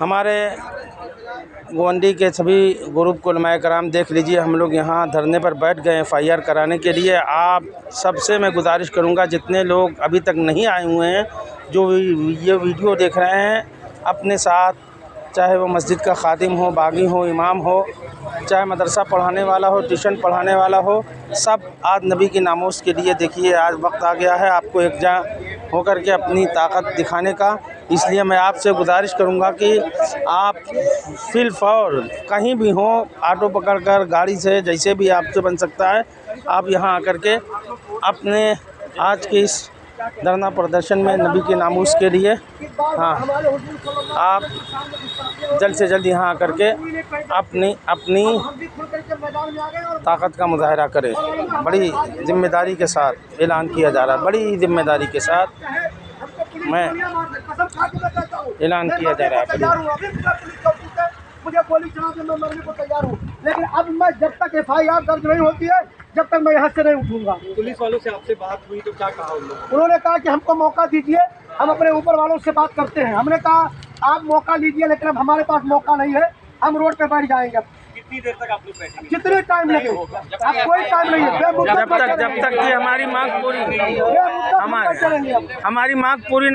हमारे गोंडी के सभी ग्रुप को उलमाए कराम देख लीजिए, हम लोग यहाँ धरने पर बैठ गए FIR कराने के लिए। आप सबसे मैं गुजारिश करूँगा, जितने लोग अभी तक नहीं आए हुए हैं, जो ये वीडियो देख रहे हैं, अपने साथ चाहे वो मस्जिद का खादिम हो, बागी हो, इमाम हो, चाहे मदरसा पढ़ाने वाला हो, ट्यूशन पढ़ाने वाला हो, सब आज नबी की नामोस के लिए देखिए आज वक्त आ गया है आपको एकजा होकर के अपनी ताकत दिखाने का। इसलिए मैं आपसे गुजारिश करूंगा कि आप फिल फौर कहीं भी हो, ऑटो पकड़कर, गाड़ी से, जैसे भी आपसे बन सकता है, आप यहाँ आकर के अपने आज के इस धरना प्रदर्शन में नबी के नामूस के लिए आप जल्द से जल्द यहाँ आकर के अपनी ताकत का मुजाहरा करें। बड़ी जिम्मेदारी के साथ ऐलान किया जा रहा है, बड़ी जिम्मेदारी के साथ मैं ऐलान किया जा रहा है। मुझे गोली चला के मैं मरने को तैयार हूँ, लेकिन अब मैं जब तक FIR दर्ज नहीं होती है, जब तक मैं यहाँ से नहीं उठूंगा। पुलिस वालों से आपसे बात हुई तो क्या कहा उन्होंने कहा कि हमको मौका दीजिए, हम अपने ऊपर वालों से बात करते हैं। हमने कहा आप मौका लीजिए, लेकिन अब हमारे पास मौका नहीं है, हम रोड पे बैठ जाएंगे। कितनी देर तक आप लोग बैठेंगे? जितने टाइम लगे, अब कोई टाइम नहीं है। जब तक कि हमारी मांग पूरी नहीं